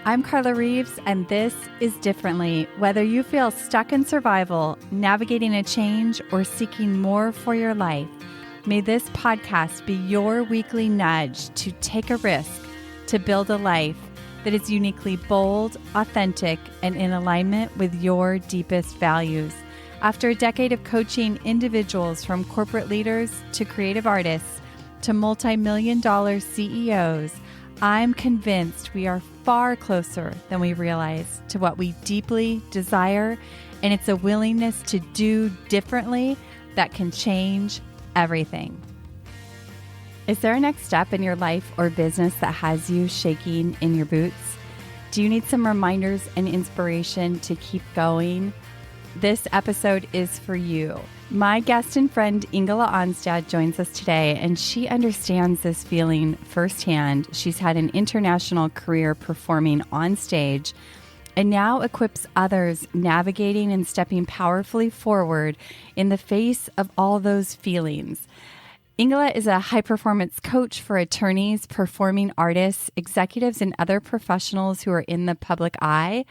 I'm Carla Reeves, and this is Differently. Whether you feel stuck in survival, navigating a change, or seeking more for your life, may this podcast be your weekly nudge to take a risk to build a life that is uniquely bold, authentic, and in alignment with your deepest values. After a decade of coaching individuals from corporate leaders to creative artists to multi-million-dollar CEOs, I'm convinced we are far closer than we realize to what we deeply desire, and it's a willingness to do differently that can change everything. Is there a next step in your life or business that has you shaking in your boots? Do you need some reminders and inspiration to keep going? This episode is for you. My guest and friend Ingela Onstad joins us today, and she understands this feeling firsthand. She's had an international career performing on stage and now equips others navigating and stepping powerfully forward in the face of all those feelings. Ingela is a high-performance coach for attorneys, performing artists, executives, and other professionals who are in the public eye.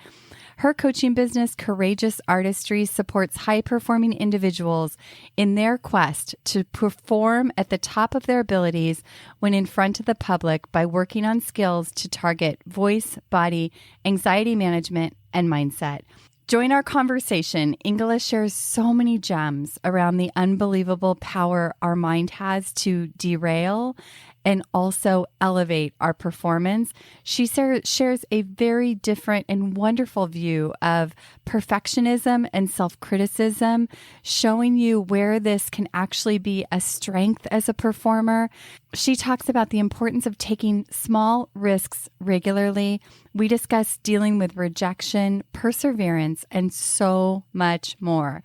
Her coaching business, Courageous Artistry, supports high-performing individuals in their quest to perform at the top of their abilities when in front of the public by working on skills to target voice, body, anxiety management, and mindset. Join our conversation. Ingela shares so many gems around the unbelievable power our mind has to derail and also elevate our performance. She shares a very different and wonderful view of perfectionism and self-criticism, showing you where this can actually be a strength as a performer. She talks about the importance of taking small risks regularly. We discuss dealing with rejection, perseverance, and so much more.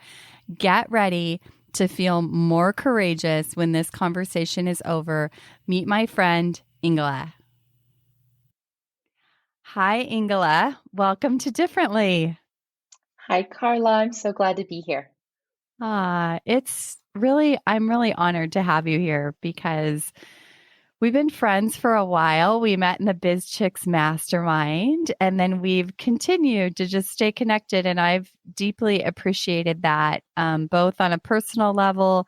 Get ready to feel more courageous when this conversation is over. Meet my friend, Ingela. Hi, Ingela. Welcome to Differently. Hi, Carla. I'm so glad to be here. I'm really honored to have you here because we've been friends for a while. We met in the Biz Chicks Mastermind, and then we've continued to just stay connected. And I've deeply appreciated that, both on a personal level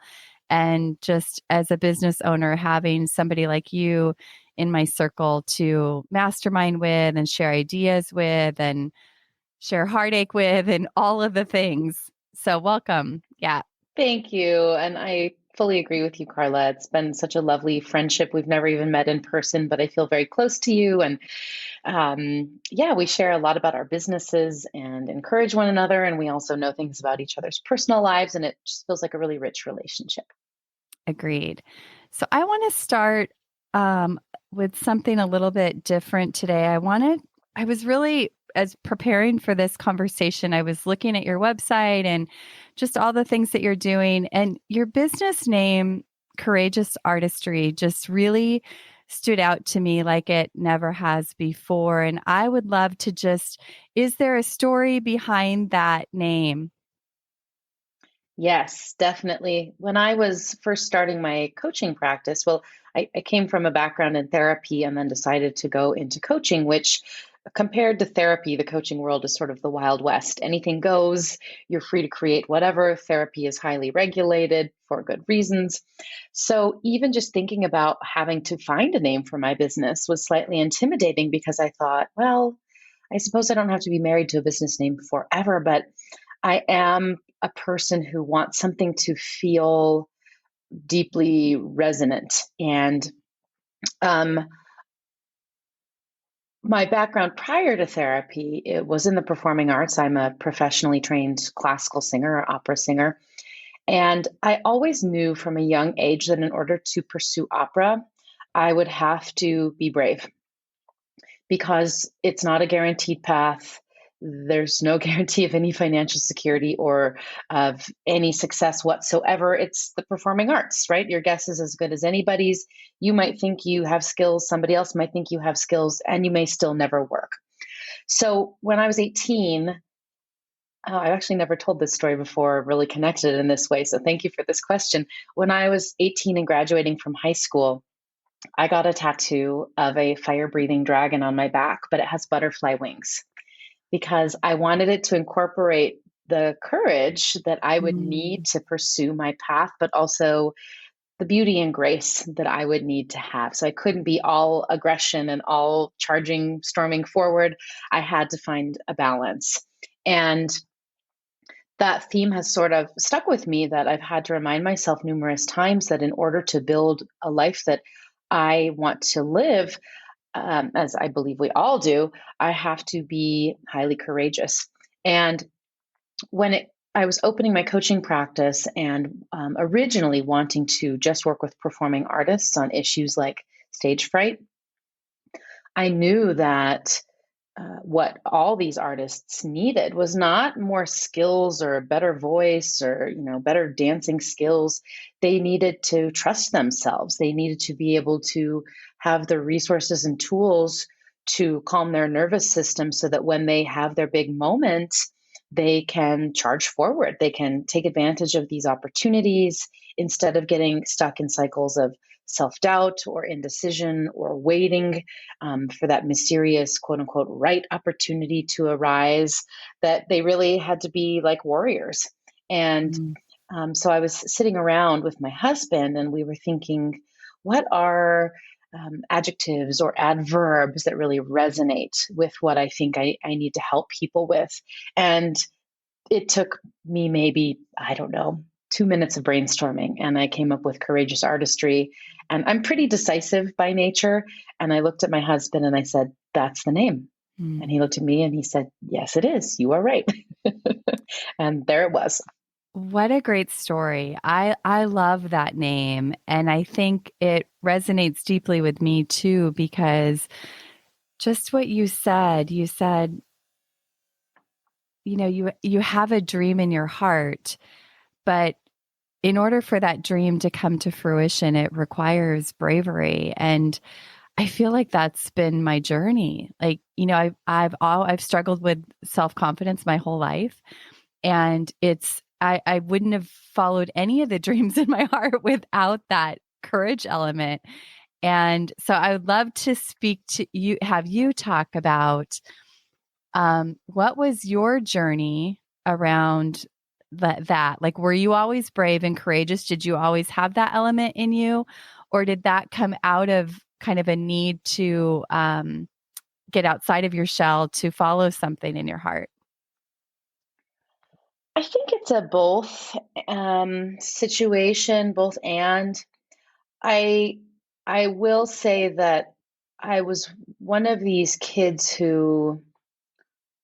and just as a business owner, having somebody like you in my circle to mastermind with and share ideas with and share heartache with and all of the things. So welcome. Yeah. Thank you. And I fully agree with you, Carla. It's been such a lovely friendship. We've never even met in person, but I feel very close to you. And we share a lot about our businesses and encourage one another. And we also know things about each other's personal lives. And it just feels like a really rich relationship. Agreed. So I want to start with something a little bit different today. As preparing for this conversation, I was looking at your website and just all the things that you're doing, and your business name, Courageous Artistry, just really stood out to me like it never has before. And I would love to is there a story behind that name? Yes, definitely. When I was first starting my coaching practice, I came from a background in therapy and then decided to go into coaching, which compared to therapy, the coaching world is sort of the Wild West. Anything goes, you're free to create whatever. Therapy is highly regulated for good reasons. So even just thinking about having to find a name for my business was slightly intimidating because I thought, well, I suppose I don't have to be married to a business name forever, but I am a person who wants something to feel deeply resonant. And my background prior to therapy, it was in the performing arts. I'm a professionally trained classical singer, or opera singer. And I always knew from a young age that in order to pursue opera, I would have to be brave because it's not a guaranteed path. There's no guarantee of any financial security or of any success whatsoever. It's the performing arts, right? Your guess is as good as anybody's. You might think you have skills. Somebody else might think you have skills, and you may still never work. So when I was 18, I've actually never told this story before, really connected in this way. So thank you for this question. When I was 18 and graduating from high school, I got a tattoo of a fire breathing dragon on my back, but it has butterfly wings because I wanted it to incorporate the courage that I would need Mm. to pursue my path, but also the beauty and grace that I would need to have. So I couldn't be all aggression and all charging, storming forward. I had to find a balance. And that theme has sort of stuck with me, that I've had to remind myself numerous times that in order to build a life that I want to live, as I believe we all do, I have to be highly courageous. And I was opening my coaching practice and originally wanting to just work with performing artists on issues like stage fright, I knew that what all these artists needed was not more skills or a better voice or better dancing skills. They needed to trust themselves. They needed to be able to have the resources and tools to calm their nervous system so that when they have their big moments, they can charge forward. They can take advantage of these opportunities instead of getting stuck in cycles of self doubt or indecision or waiting for that mysterious, quote unquote, right opportunity to arise, that they really had to be like warriors. And Mm. so I was sitting around with my husband and we were thinking, what are adjectives or adverbs that really resonate with what I think I need to help people with? And it took me maybe, I don't know, 2 minutes of brainstorming, and I came up with courageous artistry. And I'm pretty decisive by nature. And I looked at my husband and I said, that's the name. And Mm. he looked at me and he said, yes, it is. You are right. And there it was. What a great story. I love that name, and I think it resonates deeply with me too, because just what you said, you have a dream in your heart, but in order for that dream to come to fruition, it requires bravery. And I feel like that's been my journey. Like, I've struggled with self-confidence my whole life. And I wouldn't have followed any of the dreams in my heart without that courage element. And so I would love to speak to you, have you talk about what was your journey around that? Like, were you always brave and courageous? Did you always have that element in you? Or did that come out of kind of a need to get outside of your shell to follow something in your heart? I think it's a both situation, both and. I I will say that I was one of these kids who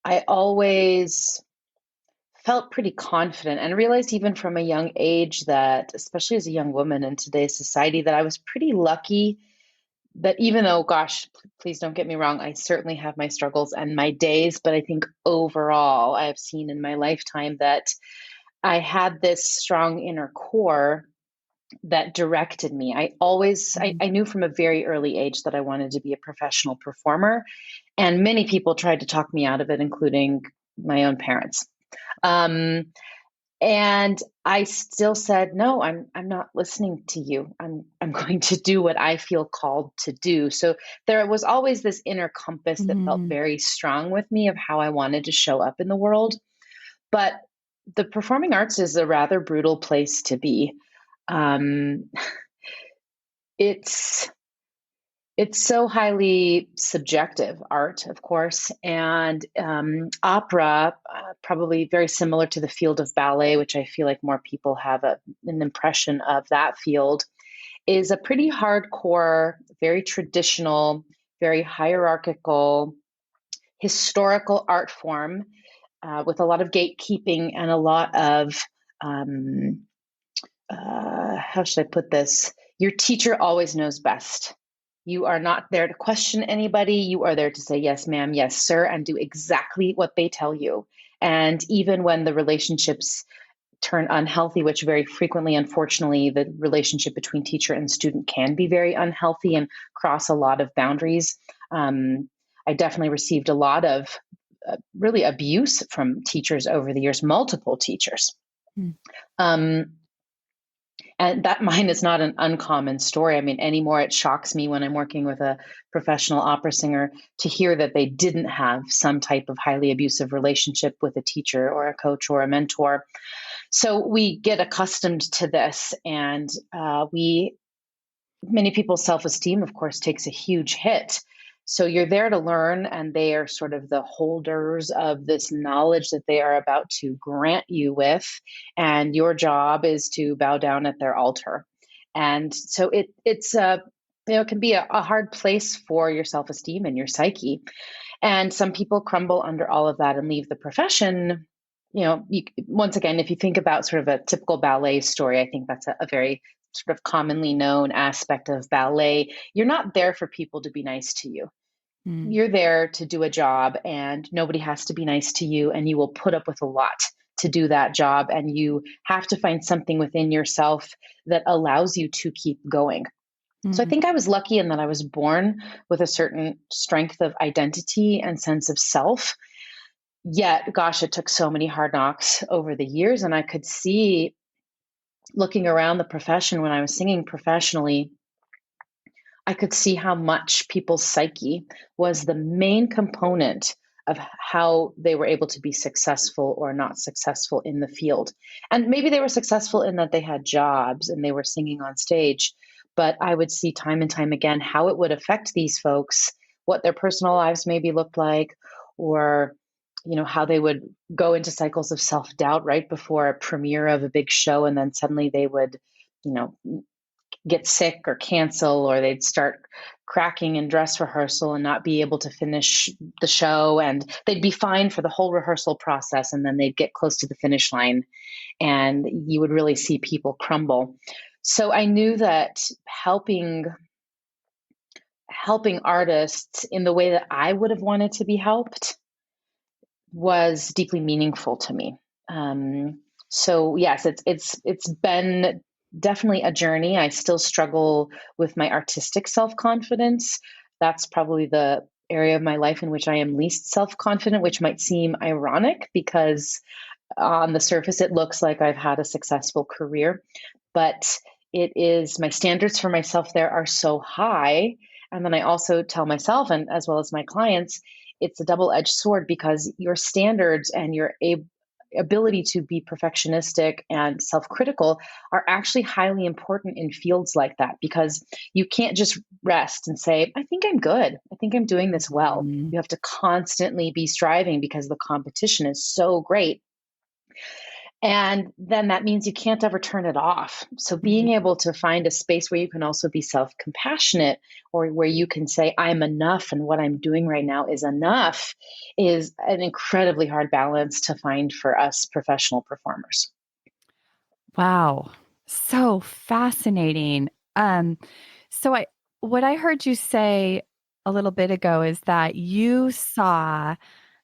I always felt pretty confident and realized even from a young age that, especially as a young woman in today's society, that I was pretty lucky that even though, gosh, please don't get me wrong, I certainly have my struggles and my days, but I think overall I have seen in my lifetime that I had this strong inner core that directed me. I knew from a very early age that I wanted to be a professional performer, and many people tried to talk me out of it, including my own parents. Um, and I still said, no, I'm not listening to you. I'm going to do what I feel called to do. So there was always this inner compass that felt Mm-hmm. very strong with me of how I wanted to show up in the world. But the performing arts is a rather brutal place to be. Um, it's it's so highly subjective art, of course, and opera, probably very similar to the field of ballet, which I feel like more people have an impression of that field, is a pretty hardcore, very traditional, very hierarchical, historical art form with a lot of gatekeeping and a lot of um, how should I put this? Your teacher always knows best. You are not there to question anybody. You are there to say, yes, ma'am, yes, sir, and do exactly what they tell you. And even when the relationships turn unhealthy, which very frequently, unfortunately, the relationship between teacher and student can be very unhealthy and cross a lot of boundaries. I definitely received a lot of really abuse from teachers over the years, multiple teachers. Um, And that mine is not an uncommon story. I mean, anymore, it shocks me when I'm working with a professional opera singer to hear that they didn't have some type of highly abusive relationship with a teacher or a coach or a mentor. So we get accustomed to this, and many people's self-esteem, of course, takes a huge hit. So you're there to learn, and they are sort of the holders of this knowledge that they are about to grant you with. And your job is to bow down at their altar. And so it can be a hard place for your self-esteem and your psyche. And some people crumble under all of that and leave the profession. Once again, if you think about sort of a typical ballet story, I think that's a very sort of commonly known aspect of ballet. You're not there for people to be nice to you. Mm. You're there to do a job, and nobody has to be nice to you, and you will put up with a lot to do that job. And you have to find something within yourself that allows you to keep going. So I Mm. think I was lucky in that I was born with a certain strength of identity and sense of self. Yet, gosh, it took so many hard knocks over the years. And I could see, looking around the profession when I was singing professionally, I could see how much people's psyche was the main component of how they were able to be successful or not successful in the field. And maybe they were successful in that they had jobs and they were singing on stage. But I would see time and time again how it would affect these folks, what their personal lives maybe looked like, or how they would go into cycles of self-doubt right before a premiere of a big show, and then suddenly they would you know get sick or cancel, or they'd start cracking in dress rehearsal and not be able to finish the show, and they'd be fine for the whole rehearsal process, and then they'd get close to the finish line and you would really see people crumble. So I knew that helping artists in the way that I would have wanted to be helped was deeply meaningful to me. So yes, it's been definitely a journey. I still struggle with my artistic self-confidence. That's probably the area of my life in which I am least self-confident, which might seem ironic because on the surface it looks like I've had a successful career, but it is, my standards for myself there are so high. And then I also tell myself, and as well as my clients, it's a double-edged sword because your standards and your ability to be perfectionistic and self-critical are actually highly important in fields like that, because you can't just rest and say, I think I'm good, I think I'm doing this well. Mm. You have to constantly be striving because the competition is so great. And then that means you can't ever turn it off. So being able to find a space where you can also be self-compassionate, or where you can say, I'm enough and what I'm doing right now is enough, is an incredibly hard balance to find for us professional performers. Wow. So fascinating. So what I heard you say a little bit ago is that you saw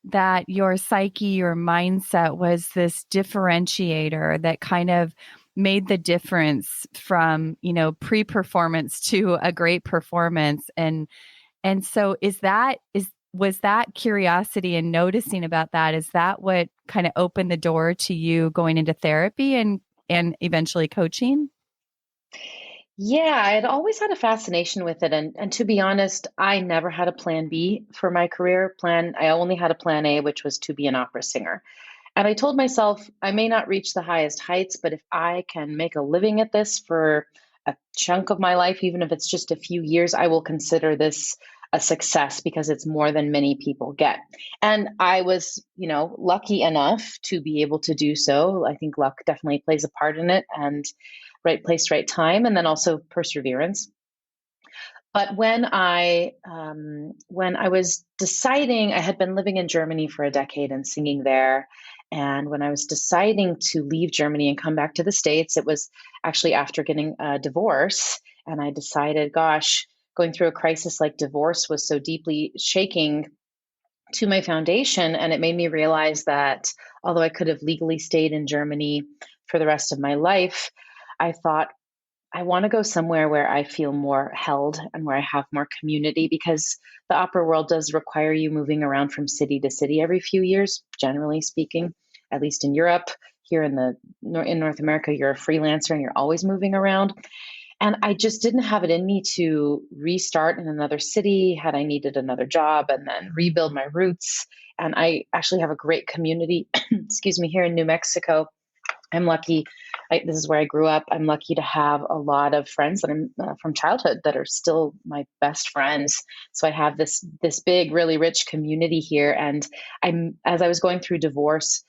that your psyche, your mindset was this differentiator that kind of made the difference from, pre-performance to a great performance. And so was that curiosity and noticing about that, is that what kind of opened the door to you going into therapy and eventually coaching? Yeah, I had always had a fascination with it. And to be honest, I never had a plan B for my career plan. I only had a plan A, which was to be an opera singer. And I told myself, I may not reach the highest heights, but if I can make a living at this for a chunk of my life, even if it's just a few years, I will consider this a success because it's more than many people get. And I was, lucky enough to be able to do so. I think luck definitely plays a part in it, and right place, right time, and then also perseverance. But when I was deciding, I had been living in Germany for a decade and singing there. And when I was deciding to leave Germany and come back to the States, it was actually after getting a divorce. And I decided, gosh, going through a crisis like divorce was so deeply shaking to my foundation. And it made me realize that although I could have legally stayed in Germany for the rest of my life, I thought, I want to go somewhere where I feel more held and where I have more community, because the opera world does require you moving around from city to city every few years, generally speaking, at least in Europe. here in North America, you're a freelancer and you're always moving around. And I just didn't have it in me to restart in another city had I needed another job and then rebuild my roots. And I actually have a great community, excuse me, here in New Mexico. I'm lucky. This is where I grew up. I'm lucky to have a lot of friends that I'm from childhood that are still my best friends. So I have this big, really rich community here. And as I was going through divorce,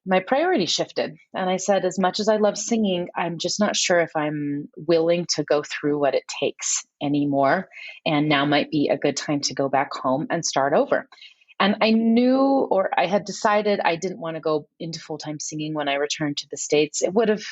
my priority shifted. And I said, as much as I love singing, I'm just not sure if I'm willing to go through what it takes anymore. And now might be a good time to go back home and start over. And I knew, or I had decided I didn't want to go into full-time singing when I returned to the States. It would have,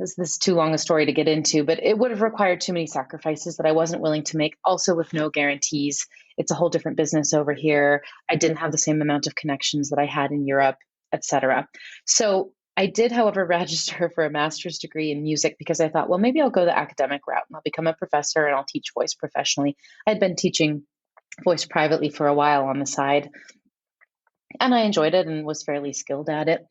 this is too long a story to get into, but it would have required too many sacrifices that I wasn't willing to make, also with no guarantees. It's a whole different business over here. I didn't have the same amount of connections that I had in Europe, etc. So I did, however, register for a master's degree in music because I thought, well, maybe I'll go the academic route and I'll become a professor and I'll teach voice professionally. I'd been teaching voice privately for a while on the side, and I enjoyed it and was fairly skilled at it.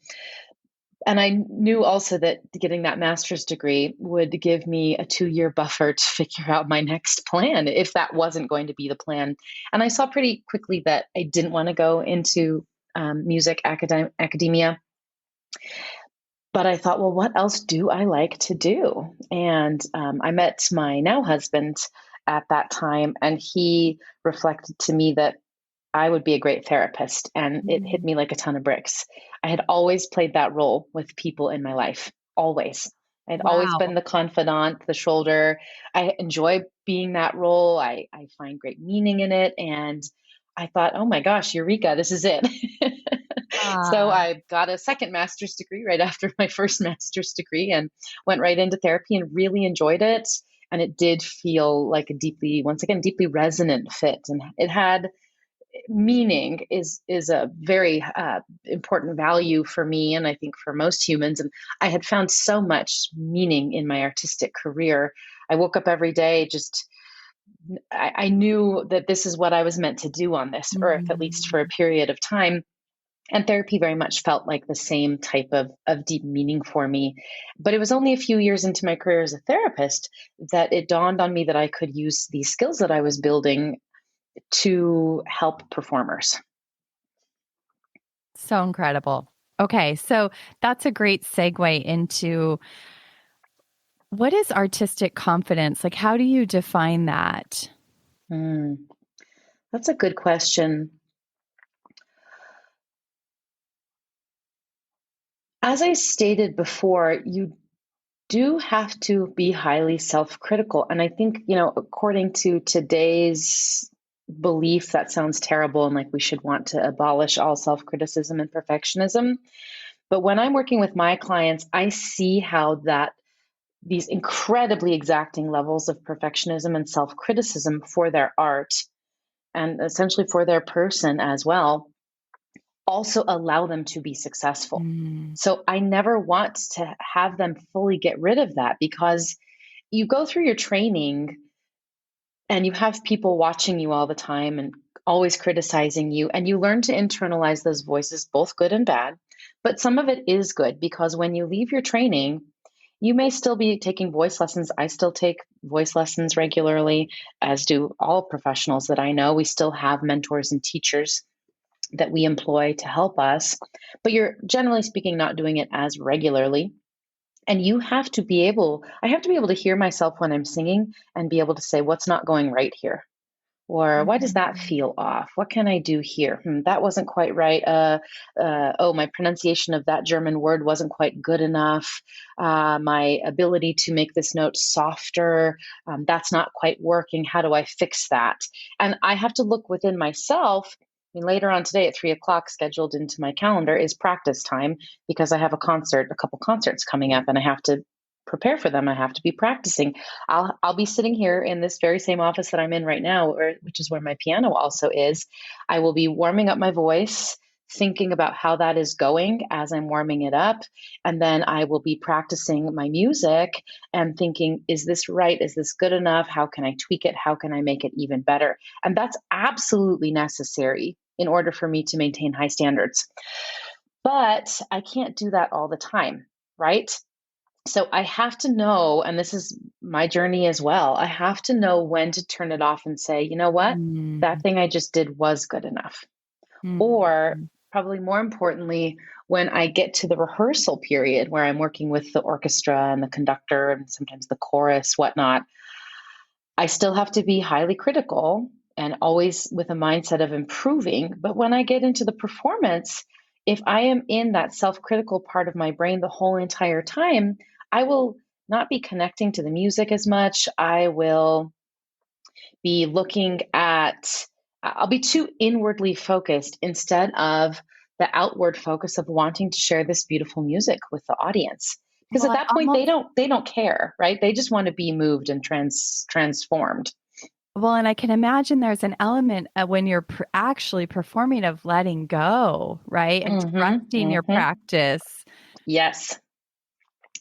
And I knew also that getting that master's degree would give me a 2-year buffer to figure out my next plan if that wasn't going to be the plan. And I saw pretty quickly that I didn't want to go into music academia. But I thought, well, what else do I like to do? And I met my now husband at that time, and he reflected to me that I would be a great therapist. And it hit me like a ton of bricks. I had always played that role with people in my life, always. I'd always been Wow. the confidant, the shoulder. I enjoy being that role. I find great meaning in it. And I thought, oh my gosh, Eureka, this is it. So Ah, I got a second master's degree right after my first master's degree and went right into therapy and really enjoyed it. And it did feel like a once again, deeply resonant fit. And it had meaning is a very important value for me, and I think for most humans. And I had found so much meaning in my artistic career. I woke up every day just I knew that this is what I was meant to do on this earth, at least for a mm, period of time. And therapy very much felt like the same type of deep meaning for me. But it was only a few years into my career as a therapist that it dawned on me that I could use these skills that I was building to help performers. so incredible. Okay, so that's a great segue into what is artistic confidence? Like, how do you define that? Mm, that's a good question. As I stated before, you do have to be highly self-critical. And I think, according to today's belief, that sounds terrible and like we should want to abolish all self-criticism and perfectionism. But when I'm working with my clients, I see how that these incredibly exacting levels of perfectionism and self-criticism for their art and essentially for their person as well also allow them to be successful. Mm, So I never want to have them fully get rid of that because you go through your training and you have people watching you all the time and always criticizing you, and you learn to internalize those voices, both good and bad. But some of it is good because when you leave your training, you may still be taking voice lessons. I still take voice lessons regularly, as do all professionals that I know. We still have mentors and teachers that we employ to help us, but you're generally speaking not doing it as regularly. And I have to be able to hear myself when I'm singing and be able to say, what's not going right here? Or why does that mhm. feel off? What can I do here? That wasn't quite right. Oh, my pronunciation of that German word wasn't quite good enough. My ability to make this note softer, that's not quite working. How do I fix that? And I have to look within myself. I mean, later on today at 3 o'clock, scheduled into my calendar, is practice time because I have a couple concerts coming up, and I have to prepare for them. I have to be practicing. I'll be sitting here in this very same office that I'm in right now, which is where my piano also is. I will be warming up my voice, thinking about how that is going as I'm warming it up, and then I will be practicing my music and thinking, is this right? Is this good enough? How can I tweak it? How can I make it even better? And that's absolutely necessary in order for me to maintain high standards. But I can't do that all the time, right? So I have to know, and this is my journey as well, I have to know when to turn it off and say, you know what? That Mm, thing I just did was good enough. Or mm. probably more importantly, when I get to the rehearsal period where I'm working with the orchestra and the conductor and sometimes the chorus, whatnot, I still have to be highly critical and always with a mindset of improving. But when I get into the performance, if I am in that self critical part of my brain the whole entire time, I will not be connecting to the music as much. I will be looking at, I'll be too inwardly focused instead of the outward focus of wanting to share this beautiful music with the audience. Because Well, at I that point almost they don't care, right? They just want to be moved and transformed. Well, and I can imagine there's an element when you're actually performing of letting go, right? And Mhm. trusting your Mhm. practice. Yes.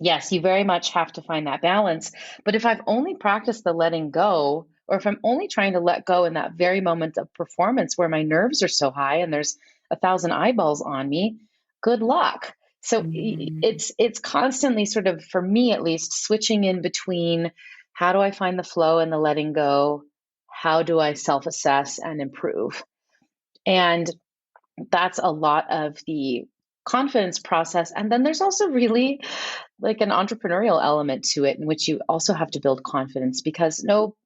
Yes, you very much have to find that balance. But if I've only practiced the letting go, or if I'm only trying to let go in that very moment of performance where my nerves are so high and there's a thousand eyeballs on me, good luck. So Mm. it's constantly sort of, for me at least, switching in between how do I find the flow and the letting go? How do I self-assess and improve? And that's a lot of the confidence process. And then there's also really like an entrepreneurial element to it in which you also have to build confidence because no,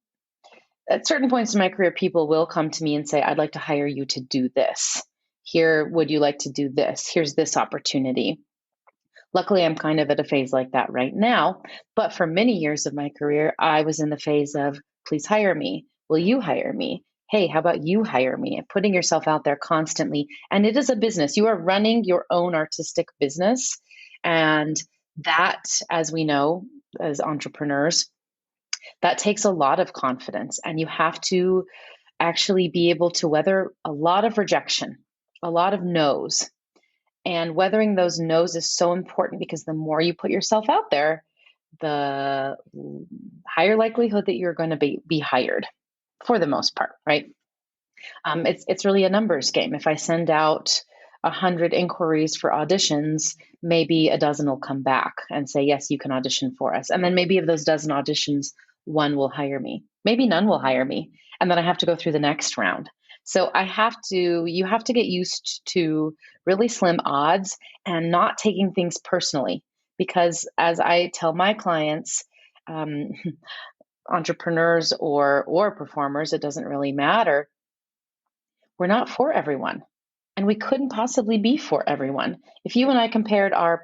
at certain points in my career, people will come to me and say, I'd like to hire you to do this. Here, would you like to do this? Here's this opportunity. Luckily, I'm kind of at a phase like that right now. But for many years of my career, I was in the phase of, please hire me. Will you hire me? Hey, how about you hire me? And putting yourself out there constantly. And it is a business. You are running your own artistic business. And that, as we know, as entrepreneurs, that takes a lot of confidence. And you have to actually be able to weather a lot of rejection, a lot of no's, and weathering those no's is so important because the more you put yourself out there, the higher likelihood that you're going to be hired for the most part, right? It's really a numbers game. If I send out 100 inquiries for auditions, maybe a dozen will come back and say, yes, you can audition for us. And then maybe of those dozen auditions, one will hire me. Maybe none will hire me. And then I have to go through the next round. So you have to get used to really slim odds and not taking things personally. Because as I tell my clients, um, entrepreneurs or performers, it doesn't really matter. We're not for everyone, and we couldn't possibly be for everyone. If you and I compared our,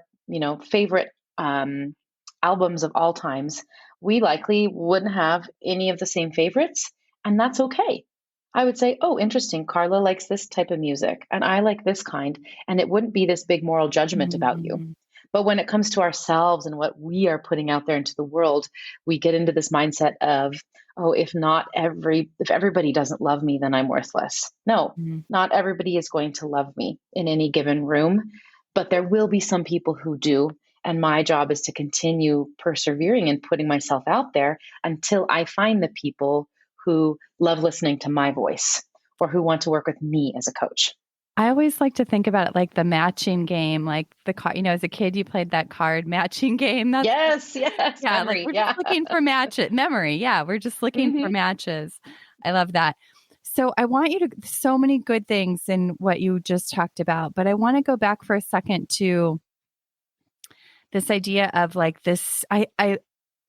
favorite albums of all times, we likely wouldn't have any of the same favorites, and that's okay. I would say, oh, interesting. Carla likes this type of music, and I like this kind, and it wouldn't be this big moral judgment about you. Mm. But when it comes to ourselves and what we are putting out there into the world, we get into this mindset of, oh, if everybody doesn't love me, then I'm worthless. No, Mm. not everybody is going to love me in any given room, but there will be some people who do. And my job is to continue persevering and putting myself out there until I find the people who love listening to my voice or who want to work with me as a coach. I always like to think about it like the matching game, like the card, as a kid, you played that card matching game. That's Yes, yes, Yeah, like memory. we're just Yeah. looking for memory. Yeah, we're just looking for Hmm. matches. I love that. So I want you to so many good things in what you just talked about, but I want to go back for a second to this idea of like this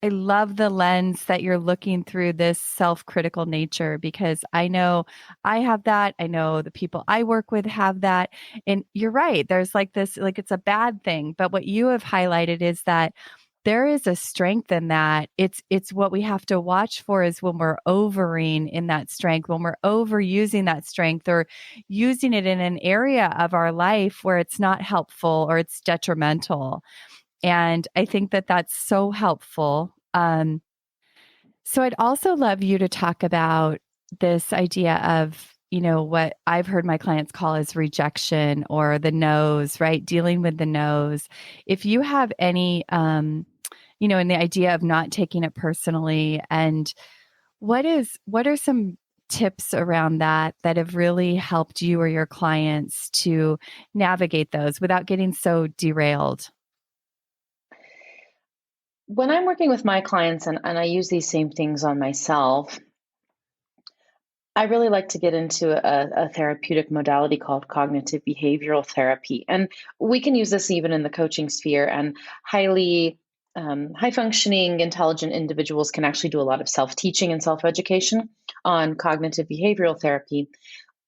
I love the lens that you're looking through this self-critical nature because I know I have that. I know the people I work with have that. And you're right. There's like this, like it's a bad thing. But what you have highlighted is that there is a strength in that. It's what we have to watch for is when we're overing in that strength, when we're overusing that strength or using it in an area of our life where it's not helpful or it's detrimental. And I think that that's so helpful. So I'd also love you to talk about this idea of, what I've heard my clients call as rejection or the no's, right? Dealing with the no's. If you have any, in the idea of not taking it personally and what are some tips around that have really helped you or your clients to navigate those without getting so derailed? When I'm working with my clients and I use these same things on myself, I really like to get into a therapeutic modality called cognitive behavioral therapy. And we can use this even in the coaching sphere. And high functioning, intelligent individuals can actually do a lot of self teaching and self education on cognitive behavioral therapy,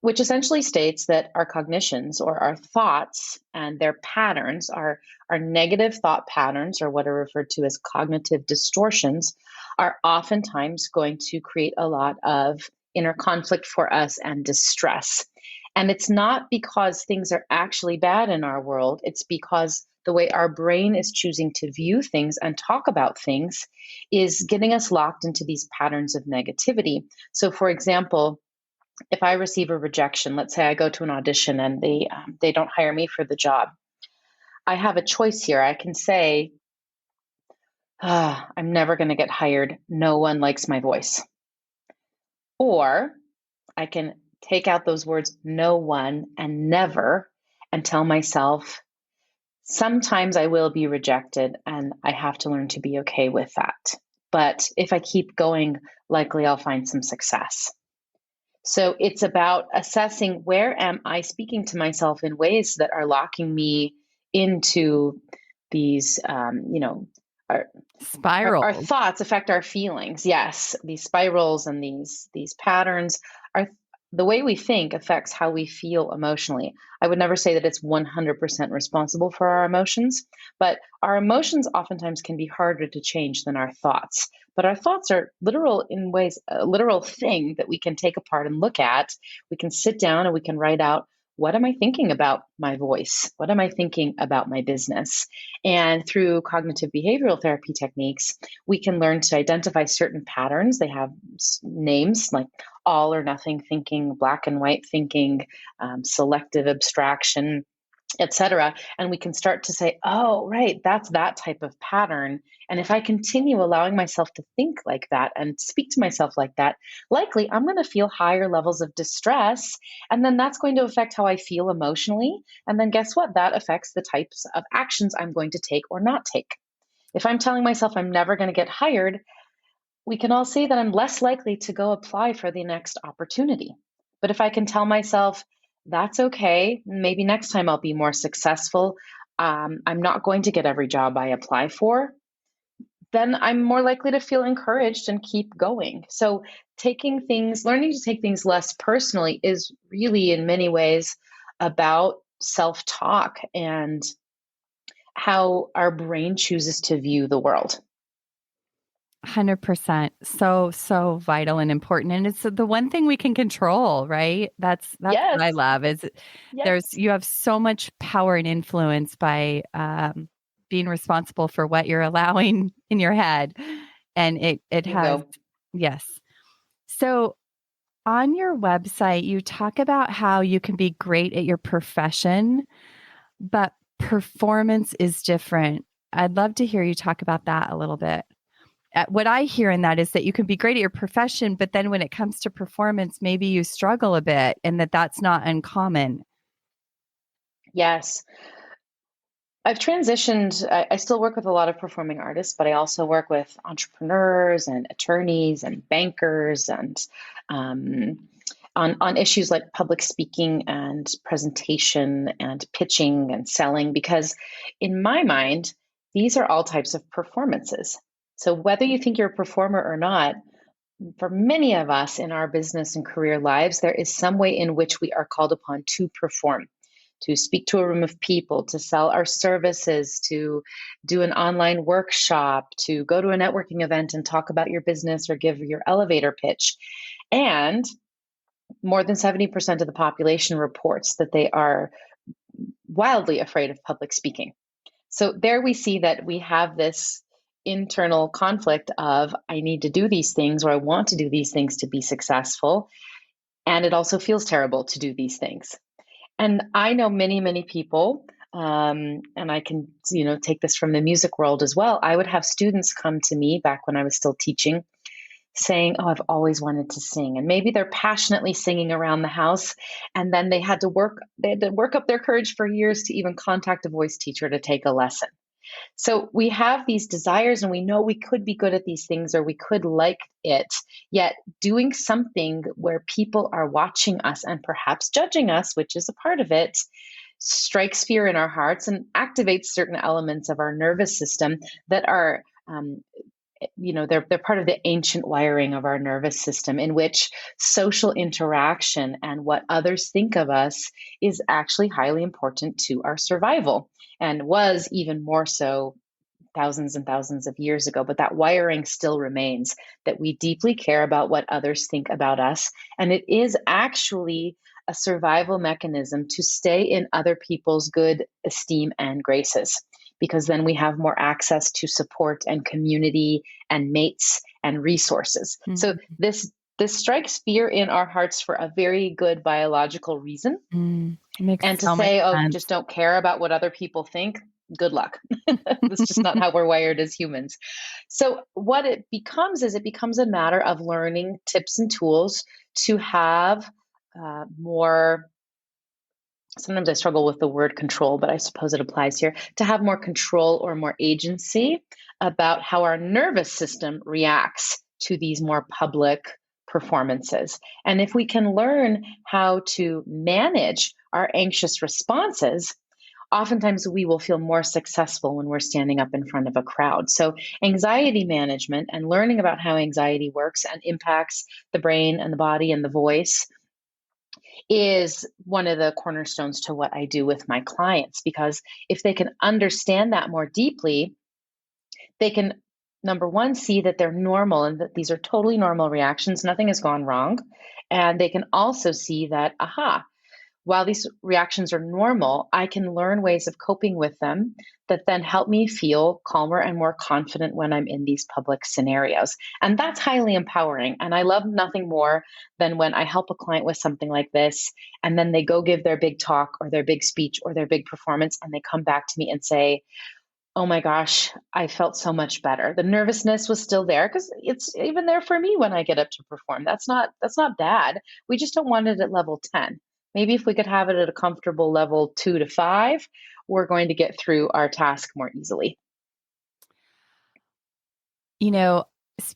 which essentially states that our cognitions or our thoughts and their patterns, our negative thought patterns, or what are referred to as cognitive distortions, are oftentimes going to create a lot of inner conflict for us and distress. And it's not because things are actually bad in our world, it's because the way our brain is choosing to view things and talk about things is getting us locked into these patterns of negativity. So, for example, if I receive a rejection, let's say I go to an audition and they don't hire me for the job, I have a choice here. I can say, I'm never going to get hired. No one likes my voice. Or I can take out those words, no one and never, and tell myself, sometimes I will be rejected and I have to learn to be okay with that. But if I keep going, likely I'll find some success. So it's about assessing, where am I speaking to myself in ways that are locking me into these, our, our Spirals. thoughts affect our feelings. Yes, these spirals and these patterns are, the way we think affects how we feel emotionally. I would never say that it's 100% responsible for our emotions, but our emotions oftentimes can be harder to change than our thoughts. But our thoughts are literal, in ways, a literal thing that we can take apart and look at. We can sit down and we can write out, what am I thinking about my voice? What am I thinking about my business? And through cognitive behavioral therapy techniques, we can learn to identify certain patterns. They have names like all or nothing thinking, black and white thinking, selective abstraction, etc. And we can start to say, oh, right, that's that type of pattern. And if I continue allowing myself to think like that and speak to myself like that, likely I'm going to feel higher levels of distress. And then that's going to affect how I feel emotionally. And then guess what? That affects the types of actions I'm going to take or not take. If I'm telling myself I'm never going to get hired, we can all see that I'm less likely to go apply for the next opportunity. But if I can tell myself, that's okay, maybe next time I'll be more successful, I'm not going to get every job I apply for, then I'm more likely to feel encouraged and keep going. So, learning to take things less personally is really, in many ways, about self talk and how our brain chooses to view the world. 100%. So vital and important. And it's the one thing we can control, right? That's what I Yes, love is yes. you have so much power and influence by being responsible for what you're allowing in your head. And it has, Bingo. yes. So on your website, you talk about how you can be great at your profession, but performance is different. I'd love to hear you talk about that a little bit. What I hear in that is that you can be great at your profession, but then when it comes to performance, maybe you struggle a bit, and that's not uncommon. Yes. I've transitioned. I still work with a lot of performing artists, but I also work with entrepreneurs and attorneys and bankers and um, on issues like public speaking and presentation and pitching and selling, because in my mind, these are all types of performances. So whether you think you're a performer or not, for many of us in our business and career lives, there is some way in which we are called upon to perform, to speak to a room of people, to sell our services, to do an online workshop, to go to a networking event and talk about your business or give your elevator pitch. And more than 70% of the population reports that they are wildly afraid of public speaking. So there we see that we have this internal conflict of, I need to do these things, or I want to do these things to be successful. And it also feels terrible to do these things. And I know many, many people, and I can, take this from the music world as well. I would have students come to me back when I was still teaching, saying, "Oh, I've always wanted to sing." And maybe they're passionately singing around the house, and then they had to work up their courage for years to even contact a voice teacher to take a lesson. So we have these desires and we know we could be good at these things or we could like it, yet doing something where people are watching us and perhaps judging us, which is a part of it, strikes fear in our hearts and activates certain elements of our nervous system that are they're part of the ancient wiring of our nervous system, in which social interaction and what others think of us is actually highly important to our survival, and was even more so thousands and thousands of years ago. But that wiring still remains, that we deeply care about what others think about us. And it is actually a survival mechanism to stay in other people's good esteem and graces, because then we have more access to support and community and mates and resources. Mm-hmm. So this strikes fear in our hearts for a very good biological reason. Makes And to so much say, oh, sense. just don't care about what other people think, good luck. That's just not how we're wired as humans. So what it becomes is, it becomes a matter of learning tips and tools to have more. Sometimes I struggle with the word control, but I suppose it applies here, to have more control or more agency about how our nervous system reacts to these more public performances. And if we can learn how to manage our anxious responses, oftentimes we will feel more successful when we're standing up in front of a crowd. So anxiety management and learning about how anxiety works and impacts the brain and the body and the voice is one of the cornerstones to what I do with my clients, because if they can understand that more deeply, they can, number one, see that they're normal and that these are totally normal reactions. Nothing has gone wrong. And they can also see that, while these reactions are normal, I can learn ways of coping with them that then help me feel calmer and more confident when I'm in these public scenarios. And that's highly empowering. And I love nothing more than when I help a client with something like this, and then they go give their big talk or their big speech or their big performance, and they come back to me and say, "Oh my gosh, I felt so much better." The nervousness was still there, because it's even there for me when I get up to perform. That's not bad. We just don't want it at level 10. Maybe if we could have it at a comfortable level 2 to 5, we're going to get through our task more easily. You know,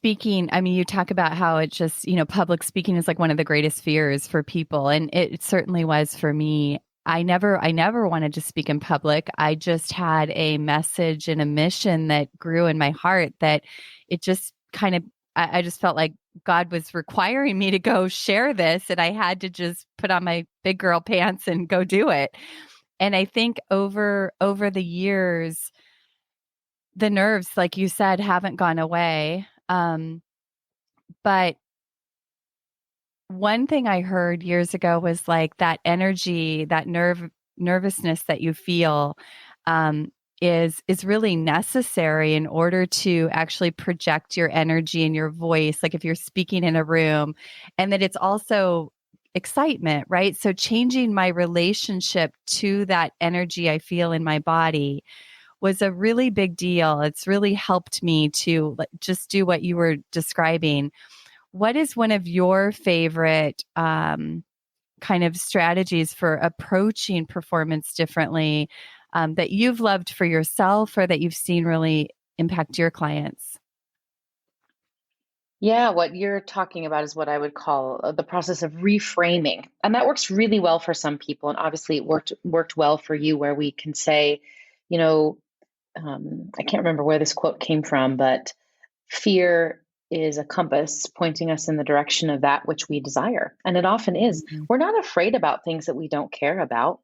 you talk about how it just, public speaking is like one of the greatest fears for people. And it certainly was for me. I never wanted to speak in public. I just had a message and a mission that grew in my heart, that it just kind of, I just felt like God was requiring me to go share this, and I had to just put on my big girl pants and go do it. And I think over the years, the nerves, like you said, haven't gone away. But one thing I heard years ago was like that energy, that nervousness that you feel, is really necessary in order to actually project your energy and your voice. Like if you're speaking in a room, and that it's also excitement, right? So changing my relationship to that energy I feel in my body was a really big deal. It's really helped me to just do what you were describing. What is one of your favorite kind of strategies for approaching performance differently, that you've loved for yourself or that you've seen really impact your clients? Yeah, what you're talking about is what I would call the process of reframing. And that works really well for some people. And obviously it worked well for you, where we can say, you know, I can't remember where this quote came from, but fear is a compass pointing us in the direction of that which we desire. And it often is. Mhm. We're not afraid about things that we don't care about.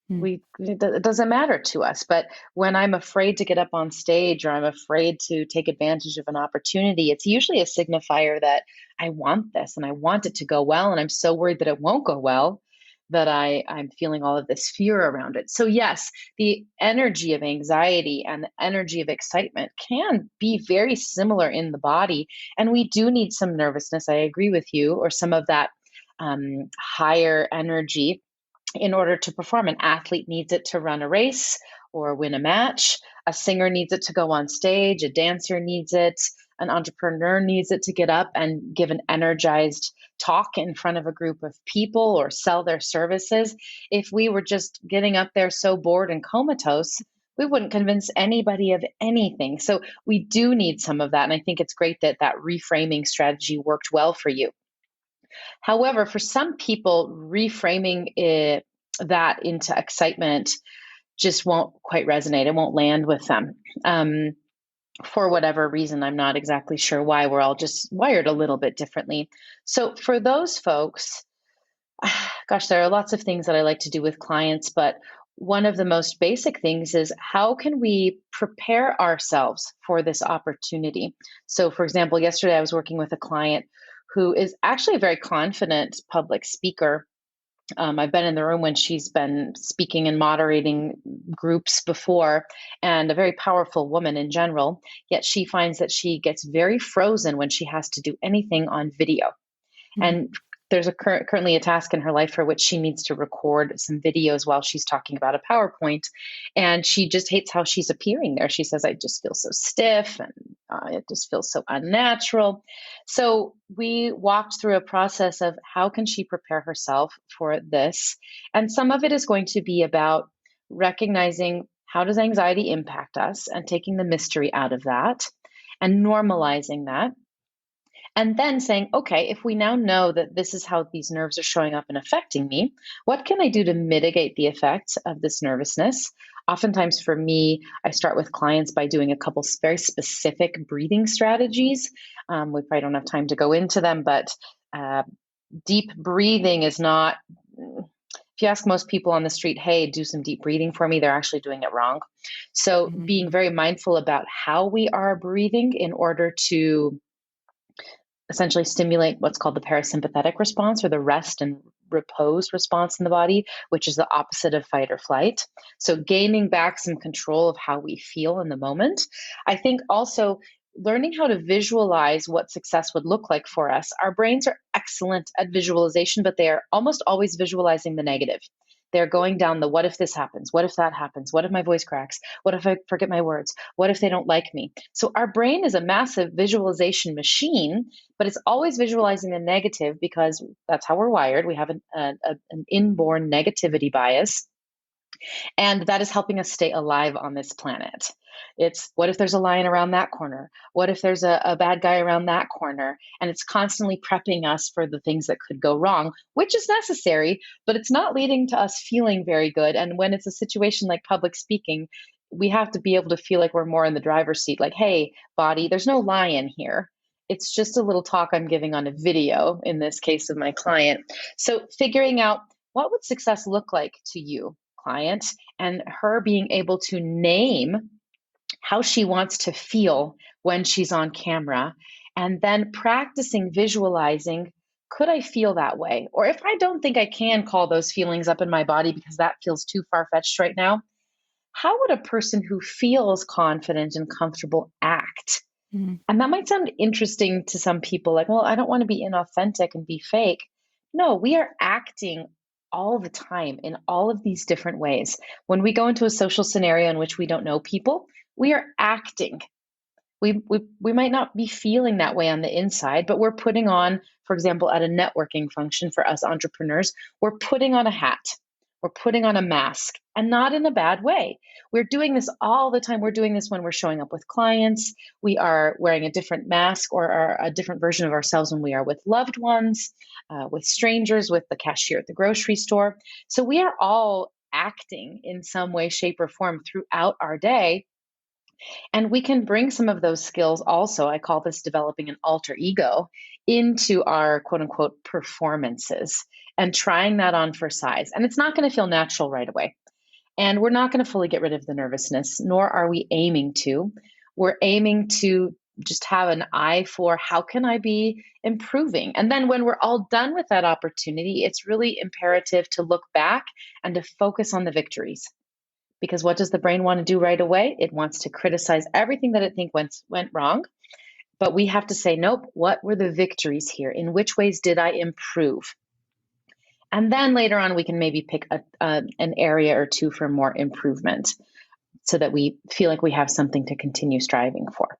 It doesn't matter to us. But when I'm afraid to get up on stage, or I'm afraid to take advantage of an opportunity, it's usually a signifier that I want this and I want it to go well. And I'm so worried that it won't go well, that I'm feeling all of this fear around it. So yes, the energy of anxiety and the energy of excitement can be very similar in the body. And we do need some nervousness. I agree with you, or some of that higher energy in order to perform. An athlete needs it to run a race or win a match. A singer needs it to go on stage. A dancer needs it an entrepreneur needs it to get up and give an energized talk in front of a group of people or sell their services. If we were just getting up there so bored and comatose, we wouldn't convince anybody of anything. So we do need some of that. And I think it's great that that reframing strategy worked well for you. However, for some people, that into excitement just won't quite resonate. It won't land with them. For whatever reason, I'm not exactly sure why. We're all just wired a little bit differently. So for those folks, gosh, there are lots of things that I like to do with clients, but one of the most basic things is how can we prepare ourselves for this opportunity? So, for example, yesterday I was working with a client who is actually a very confident public speaker. I've been in the room when she's been speaking and moderating groups before, and a very powerful woman in general. Yet she finds that she gets very frozen when she has to do anything on video. And there's currently a task in her life for which she needs to record some videos while she's talking about a PowerPoint. And she just hates how she's appearing there. She says, I just feel so stiff and it just feels so unnatural. So we walked through a process of how can she prepare herself for this? And some of it is going to be about recognizing how does anxiety impact us and taking the mystery out of that and normalizing that. And then saying, okay, if we now know that this is how these nerves are showing up and affecting me, what can I do to mitigate the effects of this nervousness? Oftentimes for me, I start with clients by doing a couple very specific breathing strategies. We probably don't have time to go into them, but deep breathing is not, if you ask most people on the street, hey, do some deep breathing for me, they're actually doing it wrong. So being very mindful about how we are breathing in order to essentially stimulate what's called the parasympathetic response, or the rest and repose response in the body, which is the opposite of fight or flight. So gaining back some control of how we feel in the moment. I think also learning how to visualize what success would look like for us. Our brains are excellent at visualization, but they are almost always visualizing the negative. They're going down the what if this happens? What if that happens? What if my voice cracks? What if I forget my words? What if they don't like me? So our brain is a massive visualization machine, but it's always visualizing the negative because that's how we're wired. We have an inborn negativity bias. And that is helping us stay alive on this planet. It's what if there's a lion around that corner? What if there's a bad guy around that corner? And it's constantly prepping us for the things that could go wrong, which is necessary, but it's not leading to us feeling very good. And when it's a situation like public speaking, we have to be able to feel like we're more in the driver's seat, like, hey, body, there's no lion here. It's just a little talk I'm giving on a video, in this case of my client. So figuring out what would success look like to you, client, and her being able to name how she wants to feel when she's on camera, and then practicing visualizing, could I feel that way? Or if I don't think I can call those feelings up in my body because that feels too far-fetched right now, how would a person who feels confident and comfortable act? And that might sound interesting to some people, like, well, I don't want to be inauthentic and be fake. No, we are acting all the time in all of these different ways. When we go into a social scenario in which we don't know people, we are acting. We might not be feeling that way on the inside, but we're putting on, for example, at a networking function for us entrepreneurs, we're putting on a hat. We're putting on a mask, and not in a bad way. We're doing this all the time. We're doing this when we're showing up with clients. We are wearing a different mask or a different version of ourselves when we are with loved ones, with strangers, with the cashier at the grocery store. So we are all acting in some way, shape, or form throughout our day. And we can bring some of those skills also, I call this developing an alter ego, into our quote unquote performances and trying that on for size. And it's not going to feel natural right away. And we're not going to fully get rid of the nervousness, nor are we aiming to. We're aiming to just have an eye for how can I be improving? And then when we're all done with that opportunity, it's really imperative to look back and to focus on the victories. Because what does the brain want to do right away? It wants to criticize everything that it thinks went wrong. But we have to say, nope, what were the victories here? In which ways did I improve? And then later on, we can maybe pick an area or two for more improvement so that we feel like we have something to continue striving for.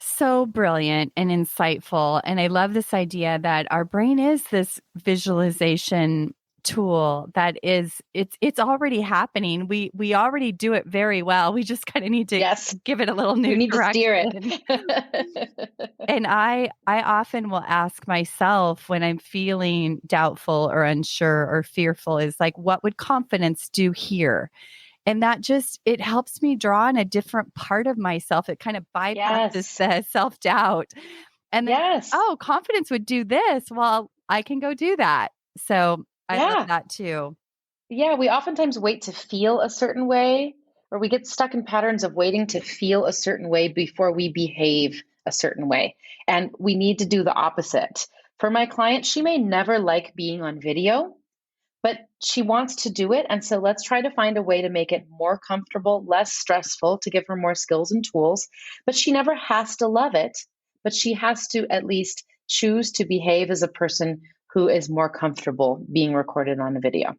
So brilliant and insightful. And I love this idea that our brain is this visualization tool that is it's already happening. We already do it very well. We just kind of need to Yes, give it a little we new need to steer direction. it. And I often will ask myself when I'm feeling doubtful or unsure or fearful is like, what would confidence do here? And that just it helps me draw on a different part of myself. It kind of bypasses Yes, the self-doubt. And then, yes, oh, confidence would do this. Well, I can go do that. So I love yeah. that too. Yeah, we oftentimes wait to feel a certain way, or we get stuck in patterns of waiting to feel a certain way before we behave a certain way. And we need to do the opposite. For my client, she may never like being on video, but she wants to do it. And so let's try to find a way to make it more comfortable, less stressful, to give her more skills and tools. But she never has to love it, but she has to at least choose to behave as a person who is more comfortable being recorded on a video.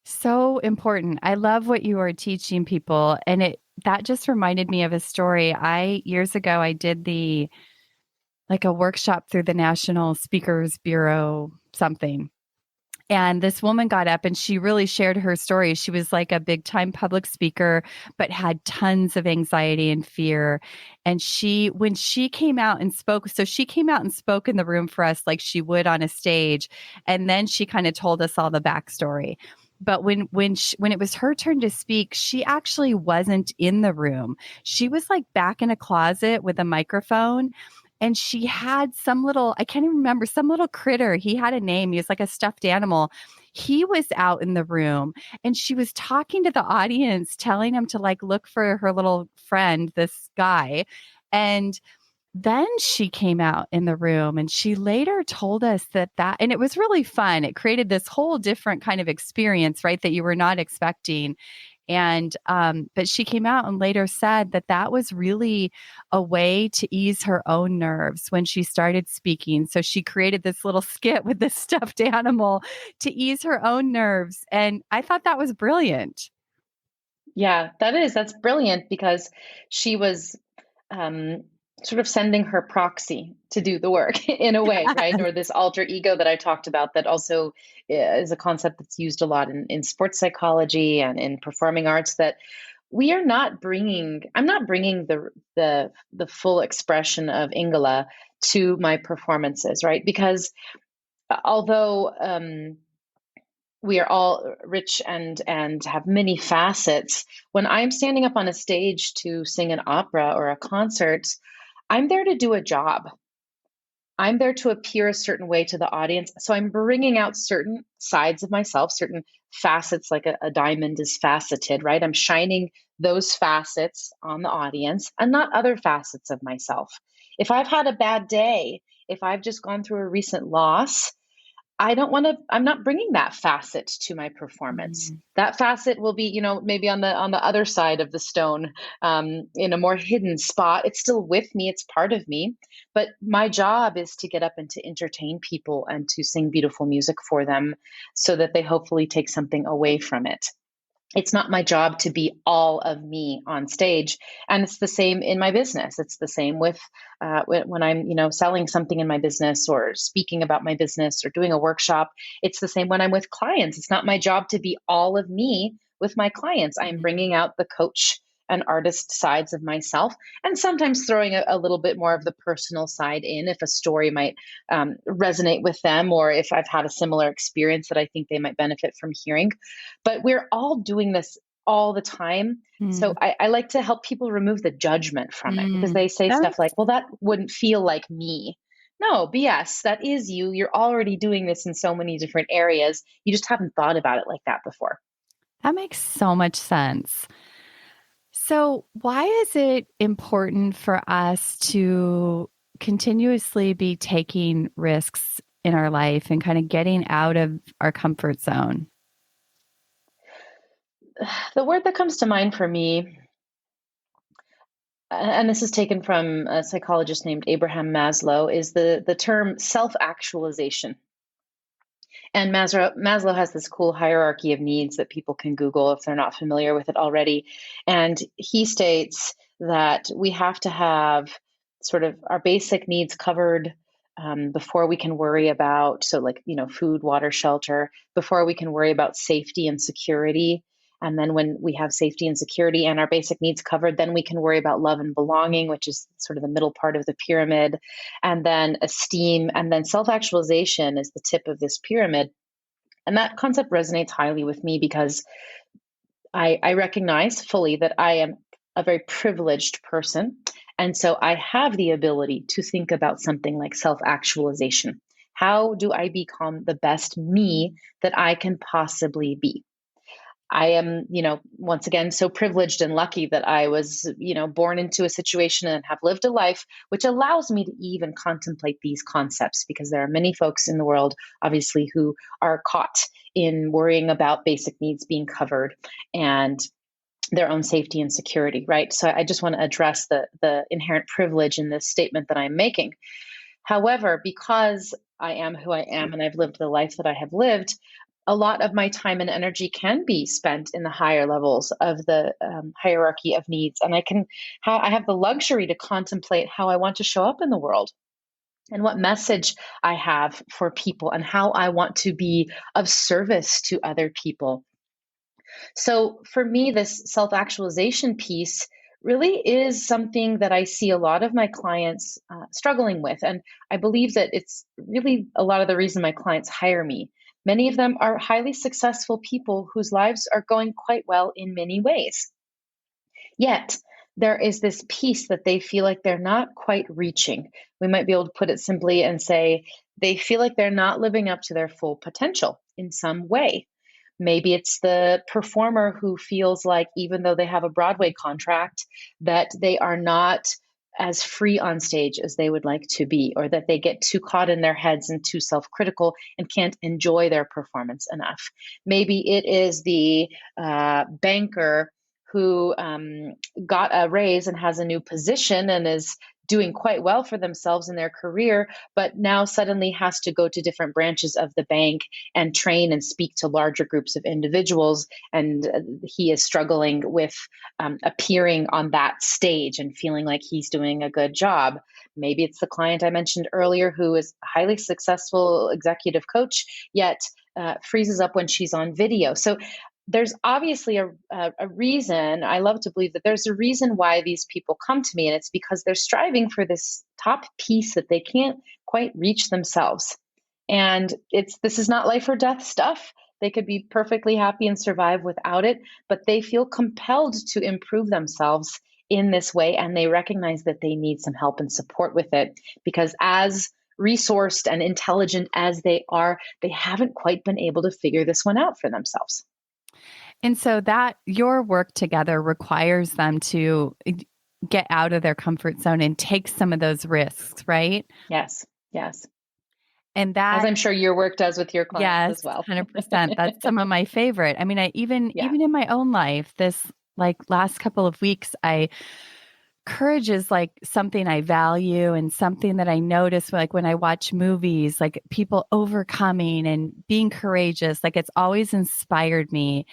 So important. I love what you are teaching people. And it that just reminded me of a story. I years ago I did the like a workshop through the National Speakers Bureau something. And this woman got up and she really shared her story. She was like a big time public speaker, but had tons of anxiety and fear. And when she came out and spoke, so she came out and spoke in the room for us like she would on a stage. And then she kind of told us all the backstory. But when it was her turn to speak, she actually wasn't in the room. She was like back in a closet with a microphone, and she had some little, I can't even remember, some little critter. He had a name. He was like a stuffed animal. He was out in the room and she was talking to the audience, telling him to like look for her little friend, this guy. And then she came out in the room and she later told us and it was really fun. It created this whole different kind of experience, right? That you were not expecting. And, but she came out and later said that that was really a way to ease her own nerves when she started speaking. So she created this little skit with this stuffed animal to ease her own nerves. And I thought that was brilliant. Yeah, that's brilliant because she was um, sort of sending her proxy to do the work in a way, right? Or this alter ego that I talked about that also is a concept that's used a lot in sports psychology and in performing arts that I'm not bringing the full expression of Ingela to my performances, right? Because although we are all rich and have many facets. When I'm standing up on a stage to sing an opera or a concert, I'm there to do a job. I'm there to appear a certain way to the audience. So I'm bringing out certain sides of myself, certain facets, like a diamond is faceted, right? I'm shining those facets on the audience and not other facets of myself. If I've had a bad day, if I've just gone through a recent loss, I'm not bringing that facet to my performance. Mm. That facet will be, maybe on the other side of the stone, in a more hidden spot. It's still with me. It's part of me. But my job is to get up and to entertain people and to sing beautiful music for them so that they hopefully take something away from it. It's not my job to be all of me on stage, and it's the same in my business. It's the same with when I'm selling something in my business or speaking about my business or doing a workshop. It's the same when I'm with clients. It's not my job to be all of me with my clients. I am bringing out the coach and artist sides of myself, and sometimes throwing a little bit more of the personal side in if a story might resonate with them, or if I've had a similar experience that I think they might benefit from hearing. But we're all doing this all the time. So Mm. I like to help people remove the judgment from it because Mm. they say That stuff makes like, well, that wouldn't feel like me. No, BS. That is you. You're already doing this in so many different areas. You just haven't thought about it like that before. that makes so much sense. So, why is it important for us to continuously be taking risks in our life and kind of getting out of our comfort zone? The word that comes to mind for me, and this is taken from a psychologist named Abraham Maslow, is the term self-actualization. And Maslow has this cool hierarchy of needs that people can Google if they're not familiar with it already. And he states that we have to have sort of our basic needs covered before we can worry about, so like, food, water, shelter, before we can worry about safety and security. And then when we have safety and security and our basic needs covered, then we can worry about love and belonging, which is sort of the middle part of the pyramid. And then esteem, and then self-actualization is the tip of this pyramid. And that concept resonates highly with me because I recognize fully that I am a very privileged person. And so I have the ability to think about something like self actualization. How do I become the best me that I can possibly be? I am, once again, so privileged and lucky that I was, born into a situation and have lived a life which allows me to even contemplate these concepts, because there are many folks in the world, obviously, who are caught in worrying about basic needs being covered and their own safety and security, right? So I just want to address the inherent privilege in this statement that I'm making. However, because I am who I am and I've lived the life that I have lived, a lot of my time and energy can be spent in the higher levels of the hierarchy of needs. And I have the luxury to contemplate how I want to show up in the world and what message I have for people and how I want to be of service to other people. So for me, this self-actualization piece really is something that I see a lot of my clients struggling with. And I believe that it's really a lot of the reason my clients hire me. Many of them are highly successful people whose lives are going quite well in many ways. Yet, there is this piece that they feel like they're not quite reaching. We might be able to put it simply and say they feel like they're not living up to their full potential in some way. Maybe it's the performer who feels like, even though they have a Broadway contract, that they are not as free on stage as they would like to be, or that they get too caught in their heads and too self-critical and can't enjoy their performance enough. Maybe it is the banker who got a raise and has a new position and is doing quite well for themselves in their career, but now suddenly has to go to different branches of the bank and train and speak to larger groups of individuals. And he is struggling with appearing on that stage and feeling like he's doing a good job. Maybe it's the client I mentioned earlier who is a highly successful executive coach, yet freezes up when she's on video. So there's obviously a reason. I love to believe that there's a reason why these people come to me, and it's because they're striving for this top piece that they can't quite reach themselves. And this is not life or death stuff. They could be perfectly happy and survive without it, but they feel compelled to improve themselves in this way, and they recognize that they need some help and support with it, because as resourced and intelligent as they are, they haven't quite been able to figure this one out for themselves. And so that your work together requires them to get out of their comfort zone and take some of those risks, right? Yes. Yes. And that, as I'm sure your work does with your clients as well. 100%. That's some of my favorite. I mean, even in my own life, this like last couple of weeks, courage is like something I value and something that I notice like when I watch movies, like people overcoming and being courageous, like it's always inspired me.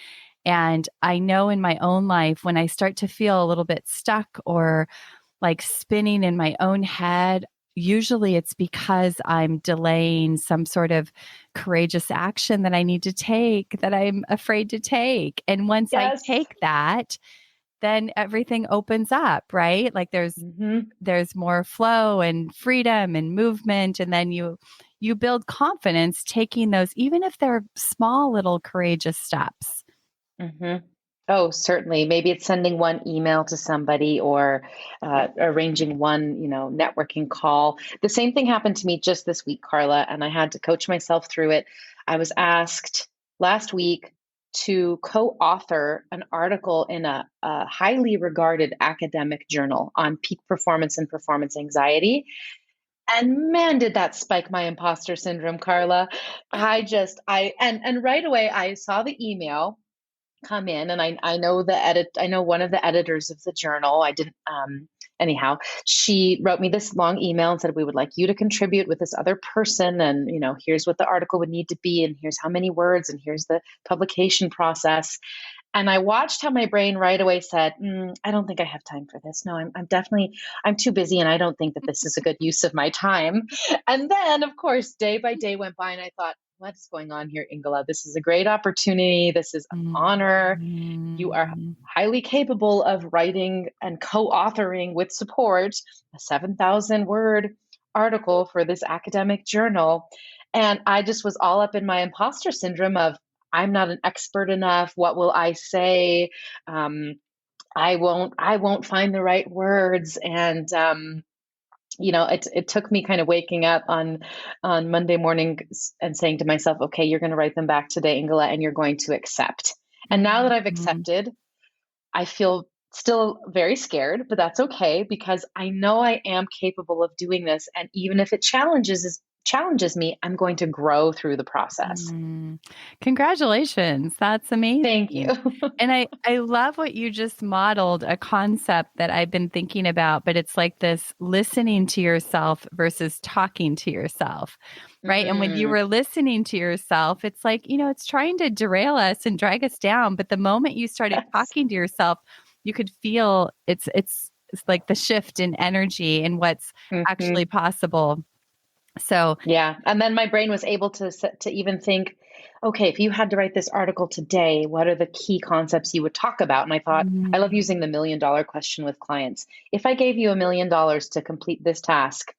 And I know in my own life, when I start to feel a little bit stuck or like spinning in my own head, usually it's because I'm delaying some sort of courageous action that I need to take, that I'm afraid to take. And once I take that, then everything opens up, right? Like there's more flow and freedom and movement. And then you build confidence taking those, even if they're small little courageous steps. Mm-hmm. Oh, certainly. Maybe it's sending one email to somebody or arranging one, networking call. The same thing happened to me just this week, Carla, and I had to coach myself through it. I was asked last week to co-author an article in a highly regarded academic journal on peak performance and performance anxiety. And man, did that spike my imposter syndrome, Carla. And right away I saw the email come in, and I know I know one of the editors of the journal. I didn't anyhow, she wrote me this long email and said, we would like you to contribute with this other person, and here's what the article would need to be, and here's how many words, and here's the publication process. And I watched how my brain right away said, I don't think I have time for this. No, I'm definitely, I'm too busy and I don't think that this is a good use of my time. And then, of course, day by day went by and I thought, what's going on here, Ingela? This is a great opportunity. This is an honor. You are Mm. highly capable of writing and co-authoring with support a 7,000 word article for this academic journal. And I just was all up in my imposter syndrome of, I'm not an expert enough. What will I say? Um, I won't find the right words. And it took me kind of waking up on Monday morning and saying to myself, okay, you're going to write them back today, Ingela, and you're going to accept. And now that I've Mhm. accepted, I feel still very scared, but that's okay because I know I am capable of doing this. And even if it challenges me, I'm going to grow through the process. Mm. Congratulations. That's Thank you. amazing. And I love what you just modeled, a concept that I've been thinking about, but it's like this listening to yourself versus talking to yourself, right? And when you Hmm. were listening to yourself, it's like, it's trying to derail us and drag us down. But the moment you started Yes. talking to yourself, you could feel it's like the shift in energy and what's actually Hmm. possible. So, Yeah. And then my brain was able to even think, okay, if you had to write this article today, what are the key concepts you would talk about? And I thought, I love using the $1 million question with clients. If I gave you $1 million to complete this task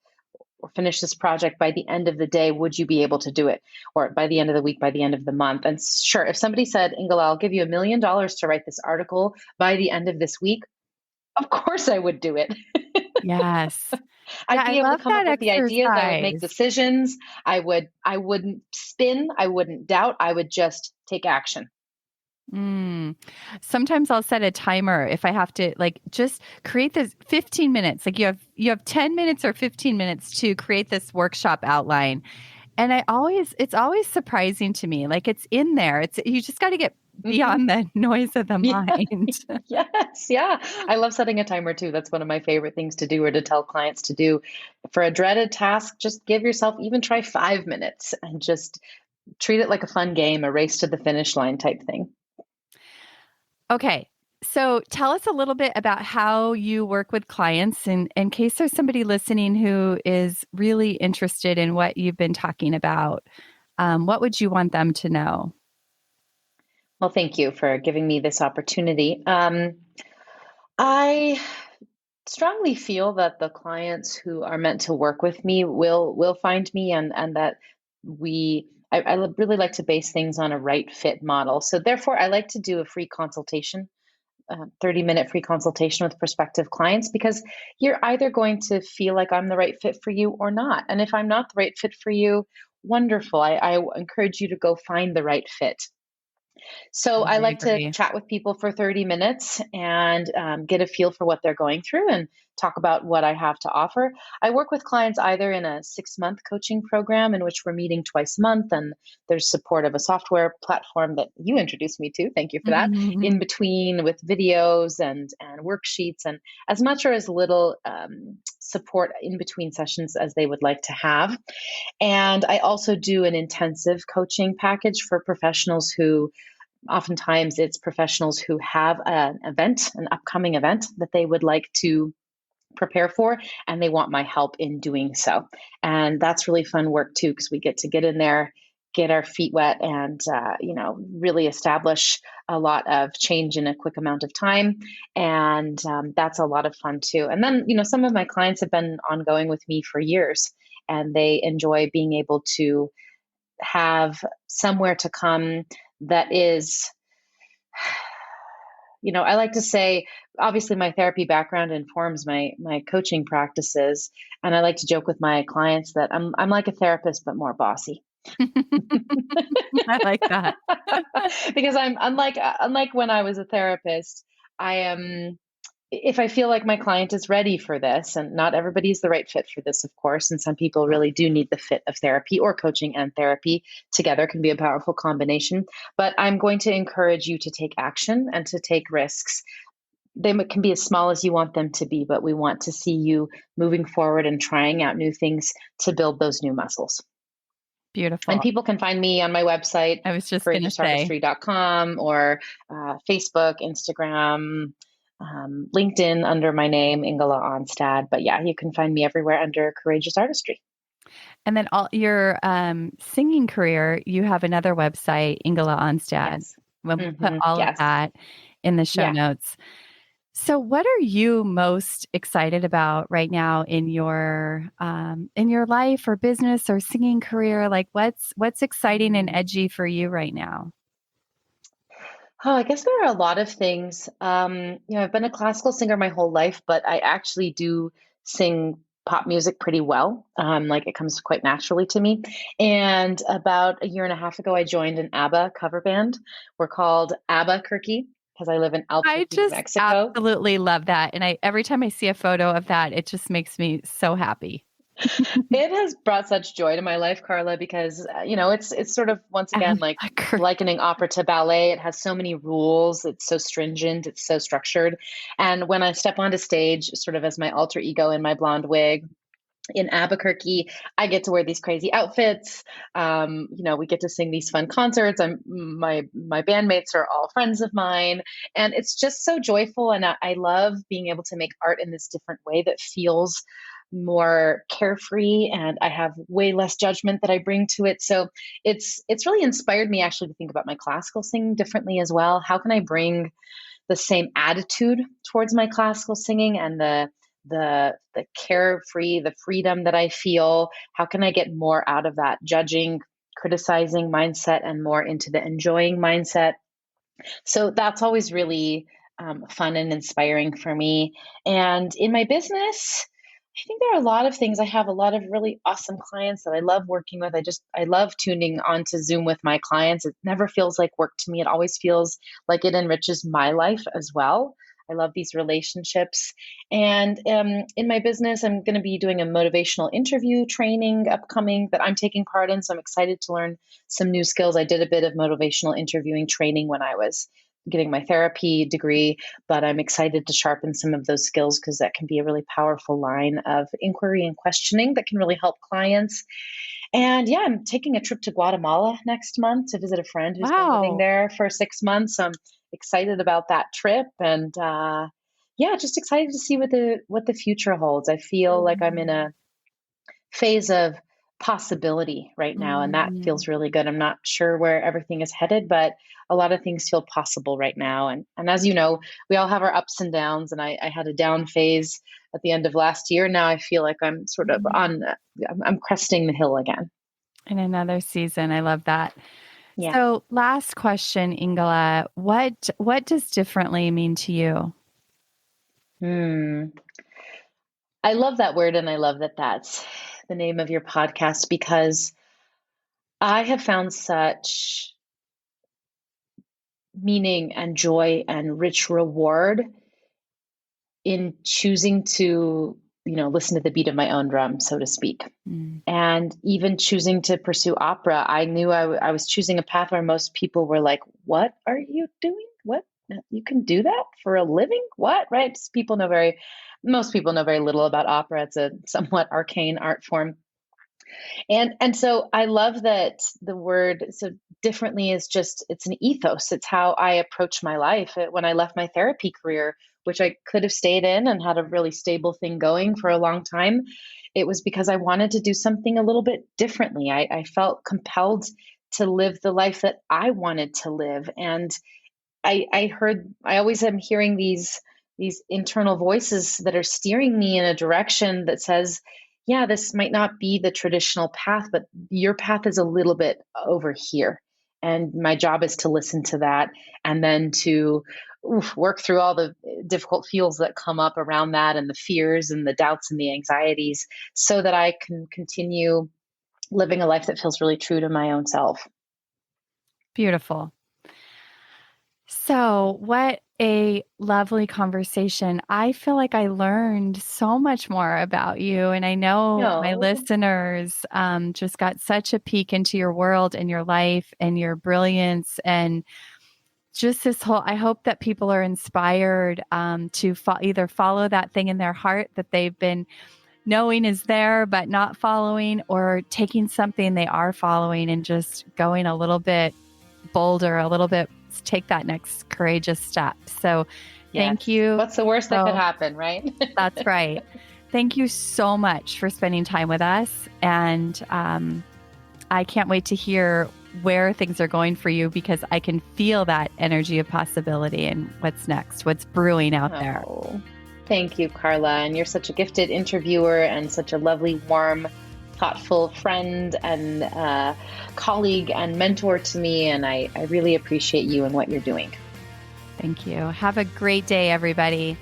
or finish this project by the end of the day, would you be able to do it? Or by the end of the week, by the end of the month? And sure, if somebody said, Ingela, I'll give you $1 million to write this article by the end of this week, of course I would do it. yes. Yeah, I'd I be able to love come that up with the ideas. I would make exercise. decisions. I wouldn't spin. I wouldn't doubt. I would just take action. Mm. Sometimes I'll set a timer if I have to like just create this 15 minutes. Like you have 10 minutes or 15 minutes to create this workshop outline. And it's always surprising to me. Like it's in there. It's you just got to get Hmm. beyond the noise of the Yeah. mind. Yes. Yeah. I love setting a timer too. That's one of my favorite things to do or to tell clients to do. For a dreaded task, just give yourself, even try 5 minutes and just treat it like a fun game, a race to the finish line type thing. Okay. So tell us a little bit about how you work with clients in case there's somebody listening who is really interested in what you've been talking about. What would you want them to know? Well, thank you for giving me this opportunity. I strongly feel that the clients who are meant to work with me will find me, and that I really like to base things on a right fit model. So therefore, I like to do a free consultation, 30-minute free consultation with prospective clients, because you're either going to feel like I'm the right fit for you or not. And if I'm not the right fit for you, wonderful. I encourage you to go find the right fit. So I I like to agree. chat with people for 30 minutes and get a feel for what they're going through and talk about what I have to offer. I work with clients either in a 6-month coaching program in which we're meeting twice a month, and there's support of a software platform that you introduced me to. Thank you for that. In Mhm. between with videos and worksheets and as much or as little support in between sessions as they would like to have. And I also do an intensive coaching package for professionals who oftentimes it's professionals who have an upcoming event that they would like to prepare for, and they want my help in doing so. And that's really fun work too, because we get to get in there, get our feet wet, and really establish a lot of change in a quick amount of time. And that's a lot of fun too. And then, some of my clients have been ongoing with me for years, and they enjoy being able to have somewhere to come that is, I like to say, obviously my therapy background informs my coaching practices, and I like to joke with my clients that I'm like a therapist but more bossy. I like that. Because I'm unlike when I was a therapist, I am if I feel like my client is ready for this, and not everybody's the right fit for this, of course, and some people really do need the fit of therapy, or coaching and therapy together can be a powerful combination. But I'm going to encourage you to take action and to take risks. They can be as small as you want them to be, but we want to see you moving forward and trying out new things to build those new muscles. Beautiful. And people can find me on my website, I was just going to say. courageousartistry.com, or Facebook, Instagram, LinkedIn under my name, Ingela Onstad. But yeah, you can find me everywhere under Courageous Artistry. And then all your singing career, you have another website, Ingela Onstad. Yes. We'll put Mm-hmm. all of Yes. that in the show Yeah. notes. So, what are you most excited about right now in your life or business or singing career? Like, what's exciting and edgy for you right now? Oh, I guess there are a lot of things. I've been a classical singer my whole life, but I actually do sing pop music pretty well. Like it comes quite naturally to me. And about a year and a half ago, I joined an ABBA cover band. We're called Albuquerque because I live in I Albuquerque, New just Mexico. absolutely love that, and every time I see a photo of that, it just makes me so happy. It has brought such joy to my life, Carla, because it's sort of once again like Albuquerque. likening opera to ballet. It has so many rules. It's so stringent. It's so structured. And when I step onto stage, sort of as my alter ego in my blonde wig in Albuquerque, I get to wear these crazy outfits. We get to sing these fun concerts. My bandmates are all friends of mine, and it's just so joyful. And I love being able to make art in this different way that feels more carefree, and I have way less judgment that I bring to it. So it's really inspired me actually to think about my classical singing differently as well. How can I bring the same attitude towards my classical singing and the carefree, the freedom that I feel? How can I get more out of that judging, criticizing mindset and more into the enjoying mindset? So that's always really fun and inspiring for me. And in my business, I think there are a lot of things. I have a lot of really awesome clients that I love working with. I love tuning onto Zoom with my clients. It never feels like work to me. It always feels like it enriches my life as well. I love these relationships. And in my business, I'm going to be doing a motivational interview training upcoming that I'm taking part in. So I'm excited to learn some new skills. I did a bit of motivational interviewing training when I was getting my therapy degree, but I'm excited to sharpen some of those skills because that can be a really powerful line of inquiry and questioning that can really help clients. And yeah, I'm taking a trip to Guatemala next month to visit a friend who's been living Wow. there for 6 months. I'm excited about that trip, and yeah, just excited to see what the future holds. I feel like I'm in a phase of possibility right now, and that Mm. feels really good. I'm not sure where everything is headed, but a lot of things feel possible right now. And as you know, we all have our ups and downs, and I had a down phase at the end of last year. Now I feel like I'm sort of I'm cresting the hill again. In another season. I love that. Yeah. So, last question, Ingela, what does differently mean to you? Hmm. I love that word, and I love that that's the name of your podcast, because I have found such meaning and joy and rich reward in choosing to, listen to the beat of my own drum, so to speak. Mm. And even choosing to pursue opera, I knew I was choosing a path where most people were like, "What are you doing? What? You can do that for a living? What?" Right? Most people know very little about opera. It's a somewhat arcane art form. And so I love that the word so differently is just it's an ethos. It's how I approach my life. When I left my therapy career, which I could have stayed in and had a really stable thing going for a long time, it was because I wanted to do something a little bit differently. I felt compelled to live the life that I wanted to live. And I always am hearing these internal voices that are steering me in a direction that says, yeah, this might not be the traditional path, but your path is a little bit over here. And my job is to listen to that, and then to work through all the difficult feels that come up around that, and the fears and the doubts and the anxieties, so that I can continue living a life that feels really true to my own self. Beautiful. So, what a lovely conversation. I feel like I learned so much more about you. And I know my No. listeners just got such a peek into your world and your life and your brilliance. And just this whole, I hope that people are inspired to either follow that thing in their heart that they've been knowing is there, but not following, or taking something they are following and just going a little bit bolder, a little bit, take that next courageous step. So thank Yes. you. What's the worst that could happen, right? That's right. Thank you so much for spending time with us. And I can't wait to hear where things are going for you, because I can feel that energy of possibility and what's next, what's brewing out there. Thank you, Carla. And you're such a gifted interviewer and such a lovely, warm, thoughtful friend and colleague and mentor to me. And I really appreciate you and what you're doing. Thank you. Have a great day, everybody.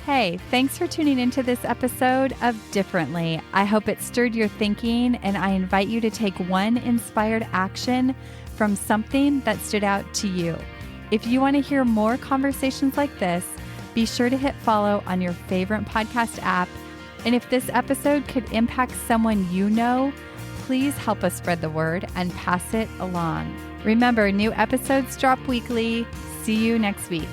Hey, thanks for tuning into this episode of Differently. I hope it stirred your thinking, and I invite you to take one inspired action from something that stood out to you. If you want to hear more conversations like this, be sure to hit follow on your favorite podcast app. And if this episode could impact someone you know, please help us spread the word and pass it along. Remember, new episodes drop weekly. See you next week.